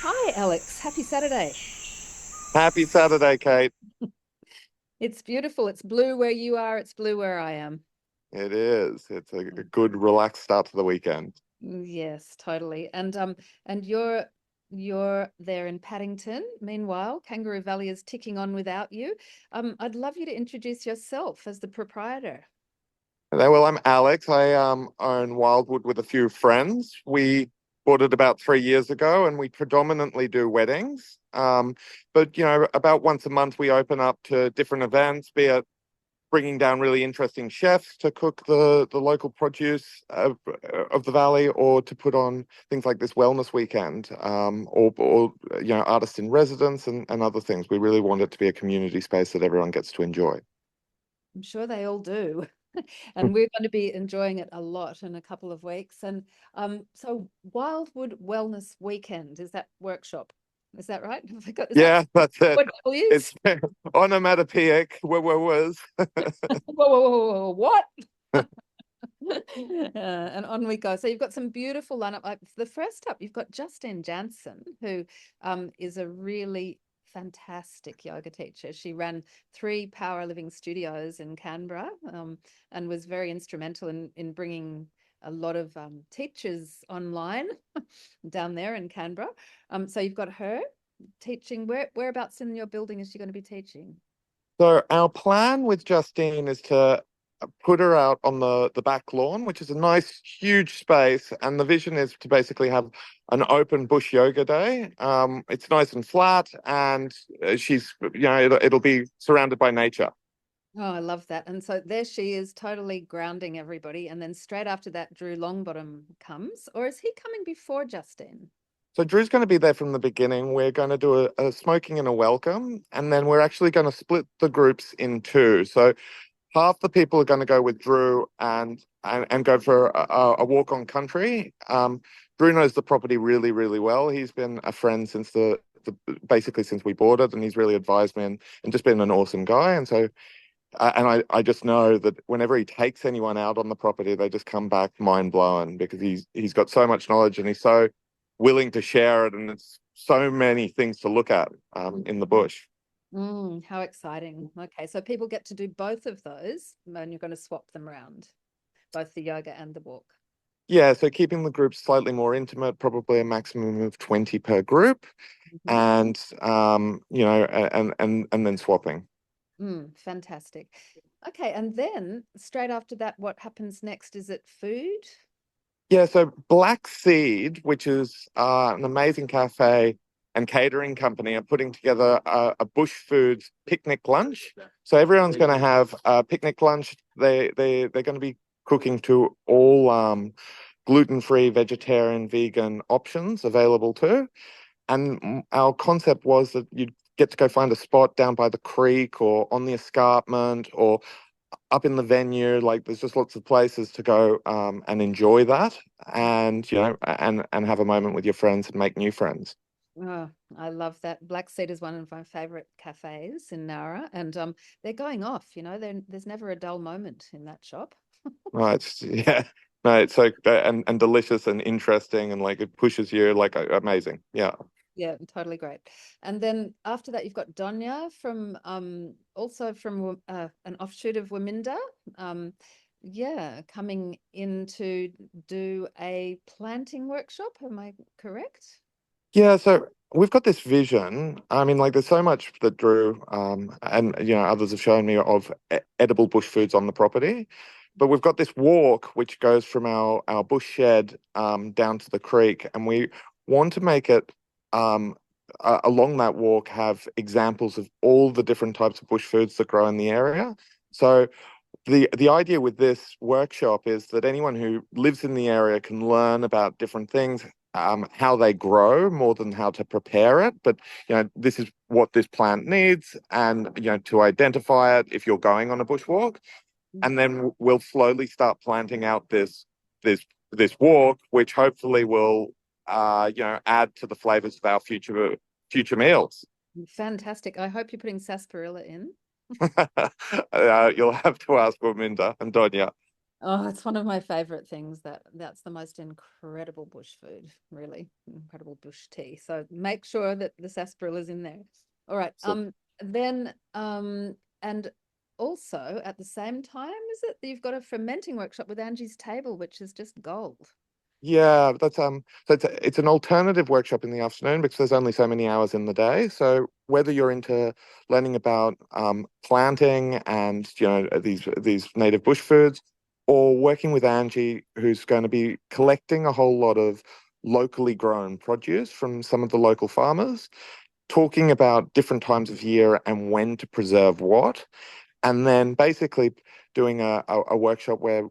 Hi, Alex. Happy Saturday. Happy Saturday, Kate. It's beautiful. It's blue where you are. It's blue where I am. It is. It's a good, relaxed start to the weekend. Yes, totally. And you're there in Paddington. Meanwhile, Kangaroo Valley is ticking on without you. I'd love you to introduce yourself as the proprietor. Well, I'm Alex. I own Wildwood with a few friends. We bought it about 3 years ago, and we predominantly do weddings. But about once a month we open up to different events, be it bringing down really interesting chefs to cook the local produce of the valley, or to put on things like this wellness weekend, or artists in residence and other things. We really want it to be a community space that everyone gets to enjoy. I'm sure they all do. And we're going to be enjoying it a lot in a couple of weeks. And so Wildwood Wellness Weekend is that workshop? Is that right? Have I got, is that Yeah, that's it. what W's? It's onomatopoeic. Where was? Whoa, whoa, whoa, whoa, what? And on we go. So you've got some beautiful lineup. Like the first up, you've got Justine Janssen, who is a really fantastic yoga teacher. She ran 3 power living studios in Canberra, and was very instrumental in bringing a lot of teachers online down there in Canberra. So you've got her teaching. Whereabouts in your building is she going to be teaching? So our plan with Justine is to put her out on the back lawn, which is a nice huge space, and the vision is to basically have an open bush yoga day. It's nice and flat, and she's it'll be surrounded by nature. Oh, I love that. And so there she is, totally grounding everybody. And then straight after that, Drew Longbottom comes, or is he coming before Justine? So Drew's going to be there from the beginning. We're going to do a smoking and a welcome, and then we're actually going to split the groups in two. So half the people are going to go with Drew and go for a walk on country. Drew knows the property really, really well. He's been a friend since basically since we bought it, and he's really advised me and just been an awesome guy. And so, I just know that whenever he takes anyone out on the property, they just come back mind blown, because he's got so much knowledge, and he's so willing to share it, and it's so many things to look at in the bush. How exciting. Okay, so people get to do both of those, and you're going to swap them around, both the yoga and the walk. Yeah, so keeping the groups slightly more intimate, probably a maximum of 20 per group, Mhm. and and then swapping. Fantastic. Okay, and then straight after that, what happens next? Is it food? Yeah, so Black Seed, which is an amazing cafe and catering company, are putting together a bush foods picnic lunch. So everyone's going to have a picnic lunch. They're going to be cooking to all gluten-free, vegetarian, vegan options available too. And our concept was that you'd get to go find a spot down by the creek or on the escarpment or up in the venue. Like, there's just lots of places to go and enjoy that, and and have a moment with your friends and make new friends. Oh, I love that. Black Seed is one of my favorite cafes in Nara, and they're going off. There's never a dull moment in that shop. Right? Yeah. No, it's so and delicious and interesting, and like it pushes you, like amazing. Yeah. Yeah, totally great. And then after that, you've got Donya from also from an offshoot of Waminda. Yeah, coming in to do a planting workshop. Am I correct? Yeah, so we've got this vision. I mean, like, there's so much that Drew and others have shown me of edible bush foods on the property, but we've got this walk which goes from our bush shed down to the creek, and we want to make it along that walk have examples of all the different types of bush foods that grow in the area. So the idea with this workshop is that anyone who lives in the area can learn about different things, how they grow more than how to prepare it. But this is what this plant needs, and to identify it if you're going on a bushwalk, and then we'll slowly start planting out this this walk, which hopefully will add to the flavors of our future meals. Fantastic. I hope you're putting sarsaparilla in. You'll have to ask Wominda and Donya. Oh, it's one of my favorite things. That's the most incredible bush food, really incredible bush tea. So make sure that the sarsaparilla is in there. All right. So Then and also at the same time, is it that you've got a fermenting workshop with Angie's Table, which is just gold. yeah, that's so it's an alternative workshop in the afternoon because there's only so many hours in the day. So whether you're into learning about planting and these native bush foods, or working with Angie, who's going to be collecting a whole lot of locally grown produce from some of the local farmers, talking about different times of year and when to preserve what, and then basically doing a workshop where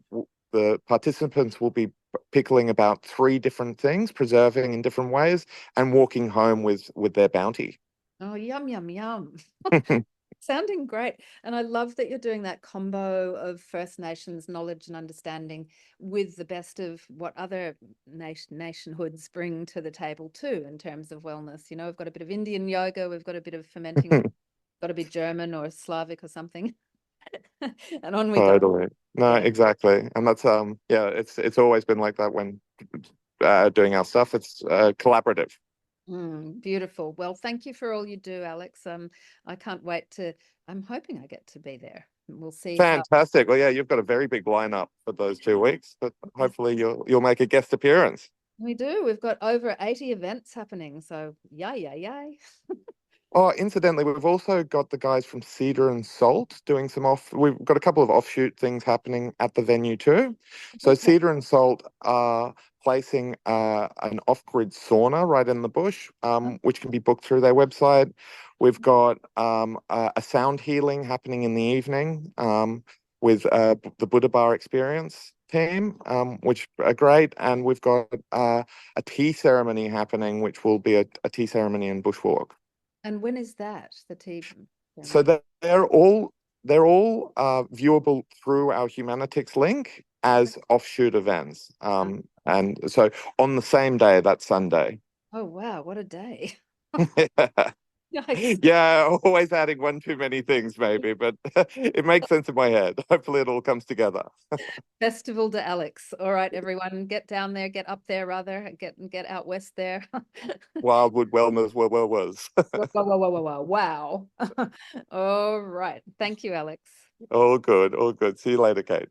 the participants will be pickling about three different things, preserving in different ways, and walking home with their bounty. Oh, yum, yum, yum. Sounding great. And I love that you're doing that combo of First Nations knowledge and understanding with the best of what other nationhoods bring to the table too, in terms of wellness. You know, we've got a bit of Indian yoga, we've got a bit of fermenting, got to be German or Slavic or something. And on we go. Totally. No, Yeah. exactly. And that's yeah, it's always been like that when doing our stuff. It's collaborative. Beautiful. Well, thank you for all you do, Alex. I can't wait to, I'm hoping I get to be there. We'll see how. Fantastic. Well, yeah, you've got a very big lineup for those 2 weeks, but hopefully you'll make a guest appearance. We do. We've got over 80 events happening. So yay, yay, yay. Oh, incidentally, we've also got the guys from Cedar and Salt doing some off. We've got a couple of offshoot things happening at the venue too. So Okay. Cedar and Salt are placing an off-grid sauna right in the bush, which can be booked through their website. We've got a sound healing happening in the evening with the Buddha Bar Experience team, which are great, and we've got a tea ceremony happening, which will be a tea ceremony and bushwalk. And when is that? The tea So ceremony? they're all viewable through our Humanitix link as offshoot events. And so on the same day, that Sunday. Oh, wow. What a day. Yeah. Yikes. Yeah, always adding one too many things, maybe, but it makes sense in my head. Hopefully, it all comes together. Festival de Alex. All right, everyone, get down there, get up there, rather, get out west there. Wildwood Wellness, was. Whoa, whoa, whoa, whoa, whoa, wow. All right. Thank you, Alex. All good, all good. See you later, Kate.